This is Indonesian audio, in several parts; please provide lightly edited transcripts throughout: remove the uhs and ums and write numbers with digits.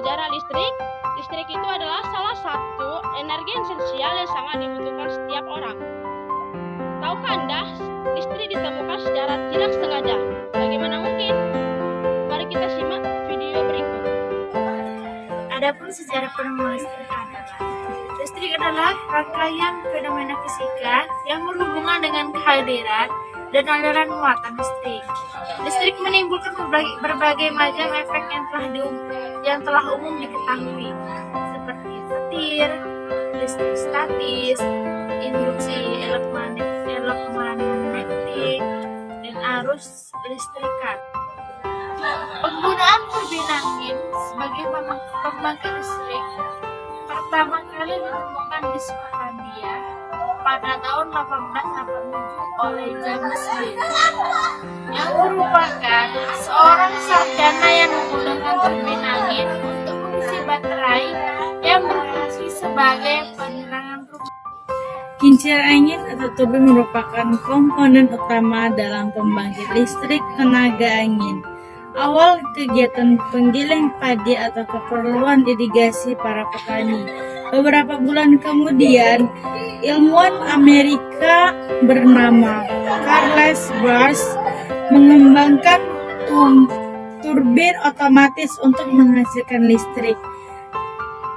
sejarah listrik, listrik itu adalah salah satu energi esensial yang sangat dibutuhkan setiap orang. Tahukah Anda, listrik ditemukan secara tidak sengaja? Bagaimana mungkin? Mari kita simak video berikut. Adapun sejarah penemuan listrik adalah rangkaian fenomena fisika yang berhubungan dengan kehadiran dan aliran muatan listrik. Listrik menimbulkan berbagai macam efek yang telah umum diketahui, seperti petir, listrik statis, induksi elektromagnetik, dan arus listrikan. Penggunaan turbin angin sebagai pembangkit listrik pertama kali ditemukan di Skotlandia pada tahun 1887 oleh James Watt, yang merupakan seorang sarjana yang menggunakan turbin angin untuk mengisi baterai yang berfungsi sebagai penerangan rumah. Kincir angin atau turbin merupakan komponen utama dalam pembangkit listrik tenaga angin. Awal kegiatan penggiling padi atau keperluan irigasi para petani. Beberapa bulan kemudian, ilmuwan Amerika bernama Charles Babbage mengembangkan turbin otomatis untuk menghasilkan listrik.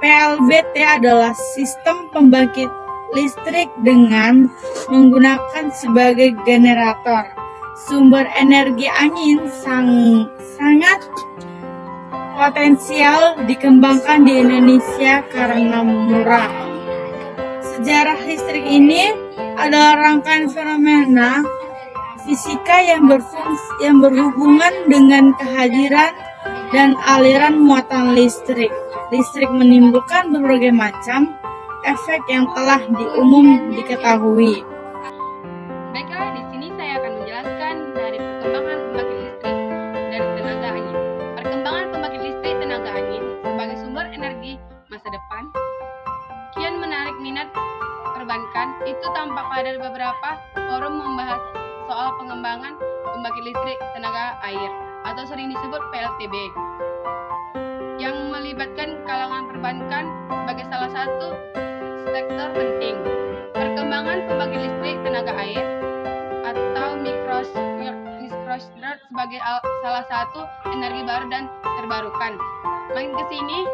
PLBT adalah sistem pembangkit listrik dengan menggunakan sebagai generator. Sumber energi angin sangat potensial dikembangkan di Indonesia karena murah. Sejarah listrik ini adalah rangkaian fenomena fisika yang berhubungan dengan kehadiran dan aliran muatan listrik. Listrik menimbulkan berbagai macam efek yang telah diketahui. Baiklah, di sini saya akan menjelaskan dari perkembangan pembangkit listrik dari tenaga angin. Perkembangan pembangkit listrik tenaga angin sebagai sumber energi masa depan kian menarik minat perbankan. Itu tampak pada beberapa forum membahas soal pengembangan pembangkit listrik tenaga air atau sering disebut PLTB, yang melibatkan kalangan perbankan sebagai salah satu sektor penting. Perkembangan pembangkit listrik tenaga air atau microhydro sebagai salah satu energi baru dan terbarukan. Makin ke sini,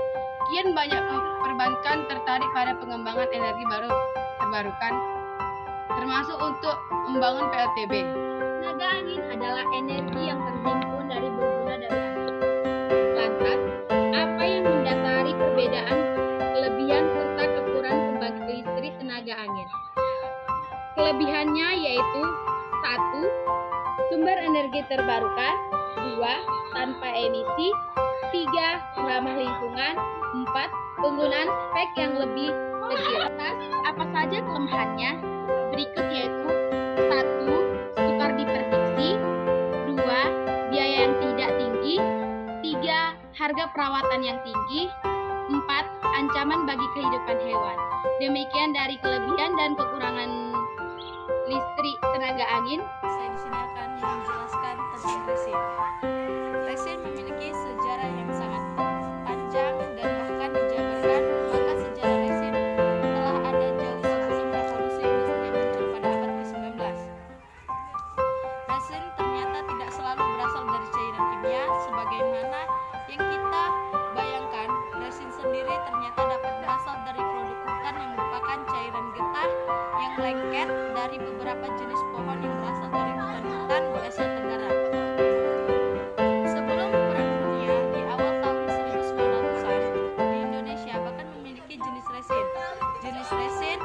kian banyak perbankan tertarik pada pengembangan energi baru terbarukan, termasuk untuk membangun PLTB. Tenaga angin adalah energi yang terhimpun dari berguna dari angin. Lantas, apa yang mendasari perbedaan, kelebihan serta kekurangan pembangkit listrik tenaga angin? Kelebihannya yaitu 1. Sumber energi terbarukan, 2. Tanpa emisi, 3. Ramah lingkungan, 4. Penggunaan spek yang lebih kecil. Apa saja kelemahannya? Berikut yaitu 1. Sukar diprediksi, 2. Biaya yang tidak tinggi, 3. Harga perawatan yang tinggi, 4. Ancaman bagi kehidupan hewan. Demikian dari kelebihan dan kekurangan listrik tenaga angin. Saya di sini akan menjelaskan tentang resin. Resin memiliki sejarah yang sangat panjang dan bahkan dijabarkan bahkan sejarah resin telah ada jauh sebelum revolusi industri yang muncul pada abad ke-19. Resin ternyata tidak selalu berasal dari cairan kimia sebagaimana yang kita bayangkan. Resin sendiri ternyata dapat berasal dari produk hutan yang merupakan cairan getah yang lengket dari beberapa jenis pohon yang berasal dari hutan-hutan di Asia Tenggara. Sebelum Perang Dunia di awal tahun 1900-an, di Indonesia bahkan memiliki jenis resin. Jenis resin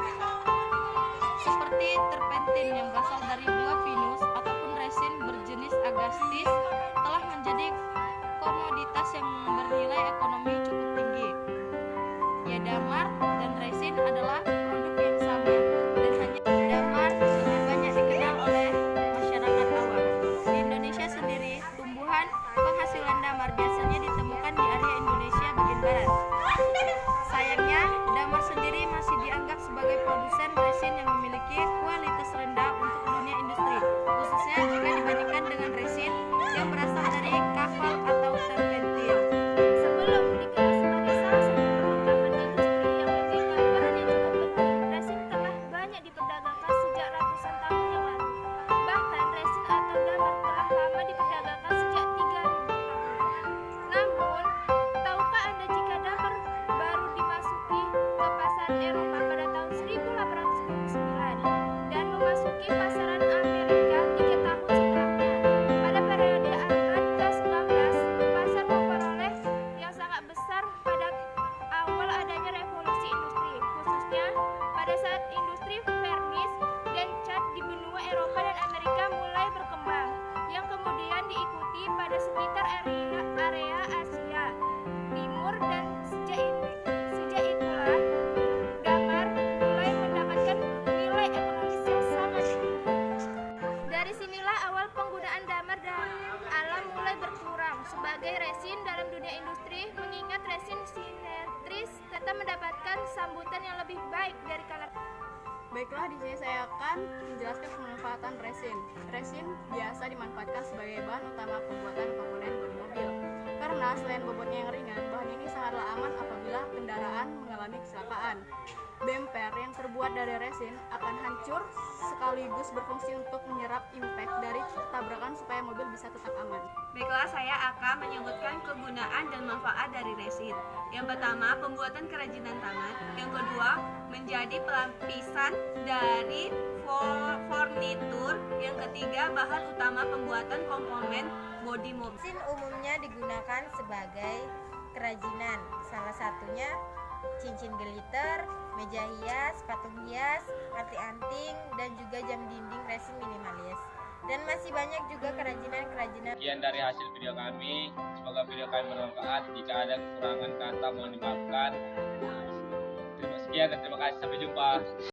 seperti terpentin yang berasal dari buah pinus ataupun resin berjenis agastis telah menjadi komoditas yang bernilai ekonomi cukup tinggi. Ya, damar dan resin adalah produk yang sama dan hanya damar lebih banyak dikenal oleh masyarakat awam. Di Indonesia sendiri, tumbuhan penghasilan damar biasanya ditemukan di area Indonesia bagian barat. Sayangnya, damar sendiri masih dianggap sebagai produsen resin yang memiliki kualitas rendah untuk dunia industri, khususnya jika dibandingkan dengan resin yang berasal dari kafal atau terpentin. Sebelum dikenal sebagai resin dalam dunia industri, mengingat resin simetris serta mendapatkan sambutan yang lebih baik dari kalangan. Baiklah, di sini saya akan menjelaskan pemanfaatan resin. Resin biasa dimanfaatkan sebagai bahan utama pembuatan komponen bodi mobil. Karena selain bobotnya yang ringan, bahan ini sangatlah aman apabila kendaraan mengalami kecelakaan. Bemper yang terbuat dari resin akan hancur sekaligus berfungsi untuk menyerap impact dari tabrakan supaya mobil bisa tetap aman. Baiklah, saya akan menyebutkan kegunaan dan manfaat dari resin. Yang pertama, pembuatan kerajinan tangan. Yang kedua, menjadi pelapisan dari furnitur. Yang ketiga, bahan utama pembuatan komponen bodi mobil. Resin umumnya digunakan sebagai kerajinan, salah satunya cincin glitter, meja hias, patung hias, anting-anting, dan juga jam dinding resin minimalis. Dan masih banyak juga kerajinan-kerajinan. Sekian dari hasil video kami, semoga video kami bermanfaat. Jika ada kekurangan kata mohon dimaafkan. Terima kasih dan terima kasih, sampai jumpa.